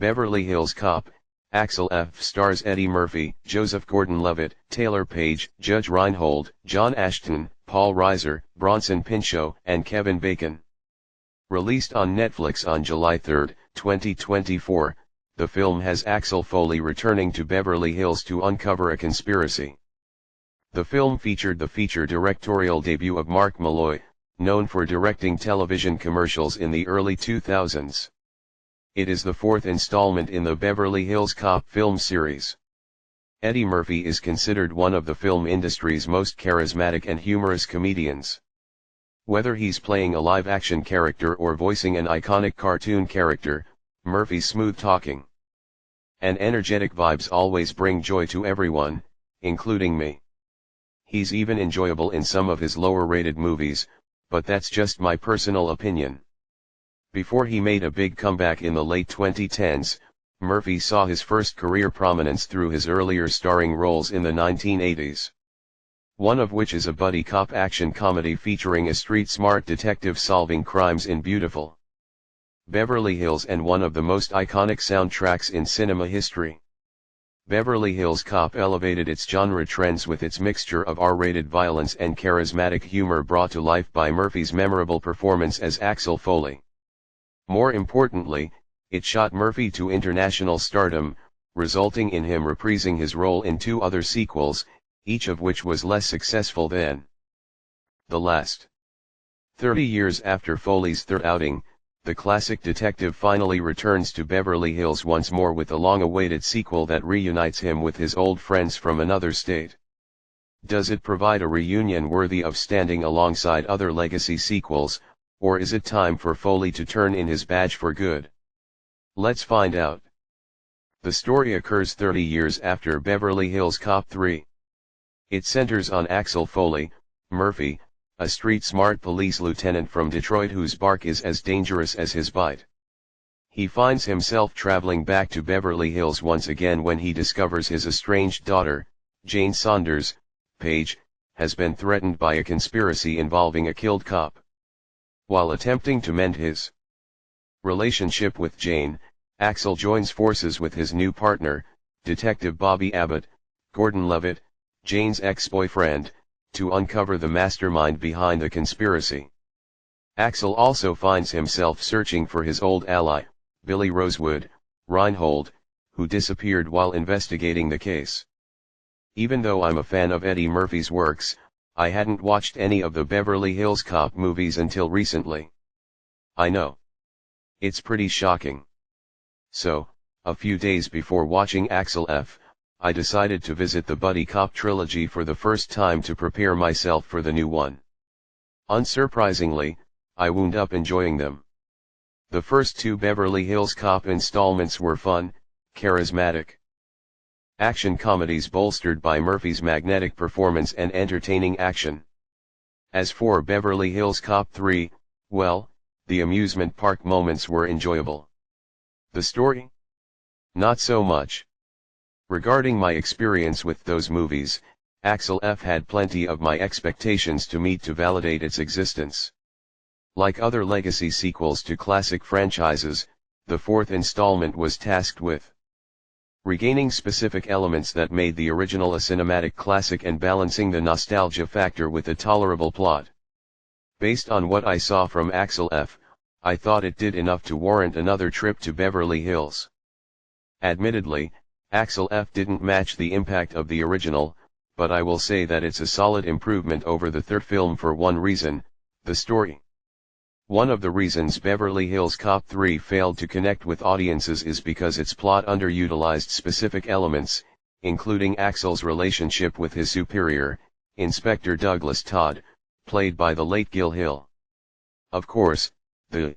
Beverly Hills Cop, Axel F. stars Eddie Murphy, Joseph Gordon-Levitt, Taylor Page, Judge Reinhold, John Ashton, Paul Reiser, Bronson Pinchot, and Kevin Bacon. Released on Netflix on July 3, 2024, the film has Axel Foley returning to Beverly Hills to uncover a conspiracy. The film featured the feature directorial debut of Mark Malloy, known for directing television commercials in the early 2000s. It is the fourth installment in the Beverly Hills Cop film series. Eddie Murphy is considered one of the film industry's most charismatic and humorous comedians. Whether he's playing a live-action character or voicing an iconic cartoon character, Murphy's smooth talking and energetic vibes always bring joy to everyone, including me. He's even enjoyable in some of his lower-rated movies, but that's just my personal opinion. Before he made a big comeback in the late 2010s, Murphy saw his first career prominence through his earlier starring roles in the 1980s. One of which is a buddy cop action comedy featuring a street-smart detective solving crimes in beautiful Beverly Hills and one of the most iconic soundtracks in cinema history. Beverly Hills Cop elevated its genre trends with its mixture of R-rated violence and charismatic humor brought to life by Murphy's memorable performance as Axel Foley. More importantly, it shot Murphy to international stardom, resulting in him reprising his role in two other sequels, each of which was less successful than the last. 30 years after Foley's third outing, the classic detective finally returns to Beverly Hills once more with a long-awaited sequel that reunites him with his old friends from another state. Does it provide a reunion worthy of standing alongside other legacy sequels, or is it time for Foley to turn in his badge for good? Let's find out. The story occurs 30 years after Beverly Hills Cop 3. It centers on Axel Foley, Murphy, a street-smart police lieutenant from Detroit whose bark is as dangerous as his bite. He finds himself traveling back to Beverly Hills once again when he discovers his estranged daughter, Jane Saunders, Page, has been threatened by a conspiracy involving a killed cop. While attempting to mend his relationship with Jane, Axel joins forces with his new partner, Detective Bobby Abbott, Gordon-Levitt, Jane's ex-boyfriend, to uncover the mastermind behind the conspiracy. Axel also finds himself searching for his old ally, Billy Rosewood, Reinhold, who disappeared while investigating the case. Even though I'm a fan of Eddie Murphy's works, I hadn't watched any of the Beverly Hills Cop movies until recently. I know. It's pretty shocking. So, a few days before watching Axel F., I decided to visit the Buddy Cop trilogy for the first time to prepare myself for the new one. Unsurprisingly, I wound up enjoying them. The first two Beverly Hills Cop installments were fun, charismatic action comedies bolstered by Murphy's magnetic performance and entertaining action. As for Beverly Hills Cop 3, well, the amusement park moments were enjoyable. The story? Not so much. Regarding my experience with those movies, Axel F had plenty of my expectations to meet to validate its existence. Like other legacy sequels to classic franchises, the fourth installment was tasked with regaining specific elements that made the original a cinematic classic and balancing the nostalgia factor with a tolerable plot. Based on what I saw from Axel F., I thought it did enough to warrant another trip to Beverly Hills. Admittedly, Axel F didn't match the impact of the original, but I will say that it's a solid improvement over the third film for one reason: the story. One of the reasons Beverly Hills Cop 3 failed to connect with audiences is because its plot underutilized specific elements, including Axel's relationship with his superior, Inspector Douglas Todd, played by the late Gil Hill. Of course, the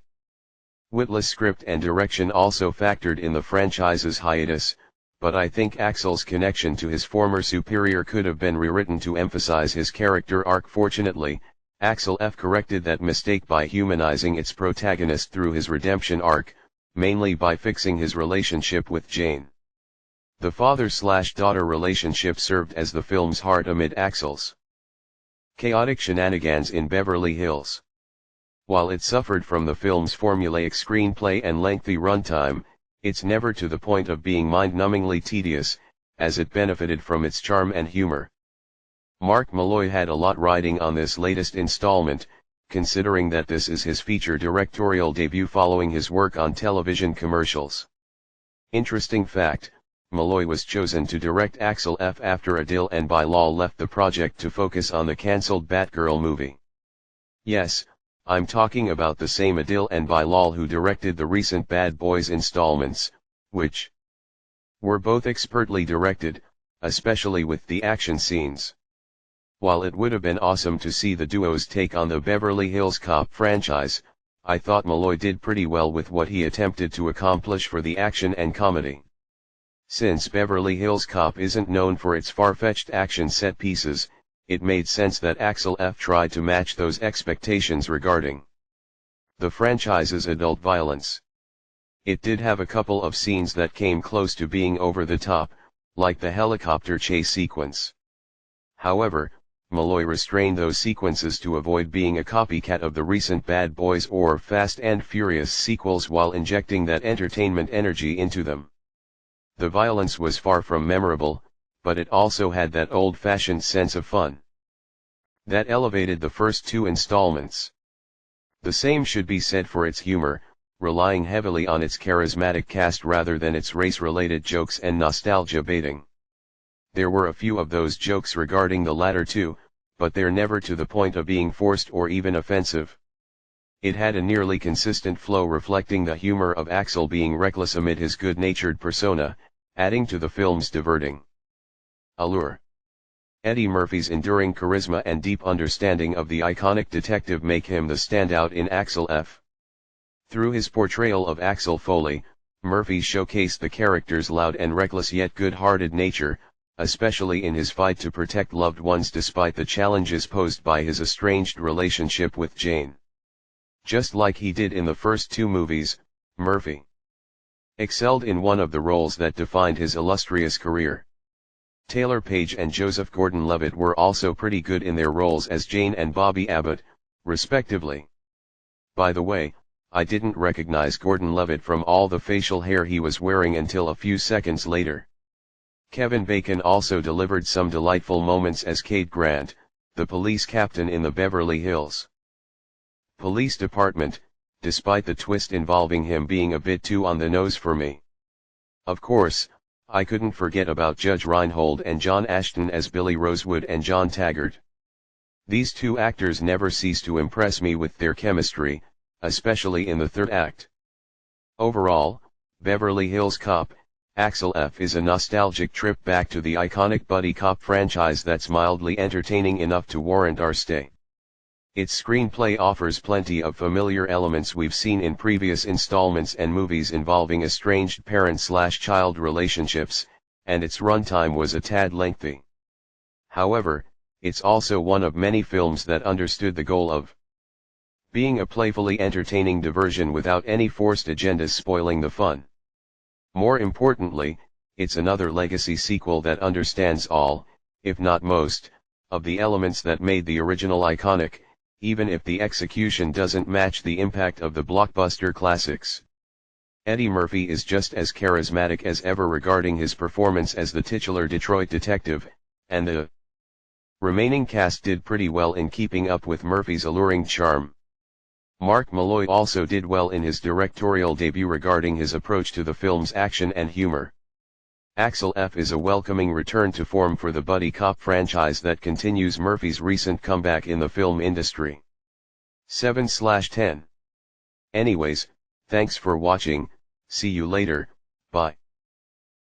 witless script and direction also factored in the franchise's hiatus, but I think Axel's connection to his former superior could have been rewritten to emphasize his character arc. Fortunately, Axel F corrected that mistake by humanizing its protagonist through his redemption arc, mainly by fixing his relationship with Jane. The father-slash-daughter relationship served as the film's heart amid Axel's chaotic shenanigans in Beverly Hills. While it suffered from the film's formulaic screenplay and lengthy runtime, It's never to the point of being mind-numbingly tedious, as it benefited from its charm and humor. Mark Malloy had a lot riding on this latest installment, considering that this is his feature directorial debut following his work on television commercials. Interesting fact, Malloy was chosen to direct Axel F after Adil and Bilal left the project to focus on the cancelled Batgirl movie. Yes, I'm talking about the same Adil and Bilal who directed the recent Bad Boys installments, which were both expertly directed, especially with the action scenes. While it would have been awesome to see the duo's take on the Beverly Hills Cop franchise, I thought Malloy did pretty well with what he attempted to accomplish for the action and comedy. Since Beverly Hills Cop isn't known for its far-fetched action set pieces, it made sense that Axel F tried to match those expectations regarding the franchise's adult violence. It did have a couple of scenes that came close to being over the top, like the helicopter chase sequence. However, Malloy restrained those sequences to avoid being a copycat of the recent Bad Boys or Fast and Furious sequels while injecting that entertainment energy into them. The violence was far from memorable, but it also had that old-fashioned sense of fun that elevated the first two installments. The same should be said for its humor, relying heavily on its charismatic cast rather than its race-related jokes and nostalgia baiting. There were a few of those jokes regarding the latter two, but they're never to the point of being forced or even offensive. It had a nearly consistent flow reflecting the humor of Axel being reckless amid his good-natured persona, adding to the film's diverting allure. Eddie Murphy's enduring charisma and deep understanding of the iconic detective make him the standout in Axel F. Through his portrayal of Axel Foley, Murphy showcased the character's loud and reckless yet good-hearted nature, especially in his fight to protect loved ones despite the challenges posed by his estranged relationship with Jane. Just like he did in the first two movies, Murphy excelled in one of the roles that defined his illustrious career. Taylor Page and Joseph Gordon-Levitt were also pretty good in their roles as Jane and Bobby Abbott, respectively. By the way, I didn't recognize Gordon-Levitt from all the facial hair he was wearing until a few seconds later. Kevin Bacon also delivered some delightful moments as Cade Grant, the police captain in the Beverly Hills Police Department, despite the twist involving him being a bit too on the nose for me. Of course, I couldn't forget about Judge Reinhold and John Ashton as Billy Rosewood and John Taggart. These two actors never cease to impress me with their chemistry, especially in the third act. Overall, Beverly Hills Cop, Axel F is a nostalgic trip back to the iconic buddy cop franchise that's mildly entertaining enough to warrant our stay. Its screenplay offers plenty of familiar elements we've seen in previous installments and movies involving estranged parent-slash-child relationships, and its runtime was a tad lengthy. However, it's also one of many films that understood the goal of being a playfully entertaining diversion without any forced agendas spoiling the fun. More importantly, it's another legacy sequel that understands all, if not most, of the elements that made the original iconic, even if the execution doesn't match the impact of the blockbuster classics. Eddie Murphy is just as charismatic as ever regarding his performance as the titular Detroit detective, and the remaining cast did pretty well in keeping up with Murphy's alluring charm. Mark Malloy also did well in his directorial debut regarding his approach to the film's action and humor. Axel F is a welcoming return to form for the buddy cop franchise that continues Murphy's recent comeback in the film industry. 7/10. Anyways, thanks for watching, see you later, bye.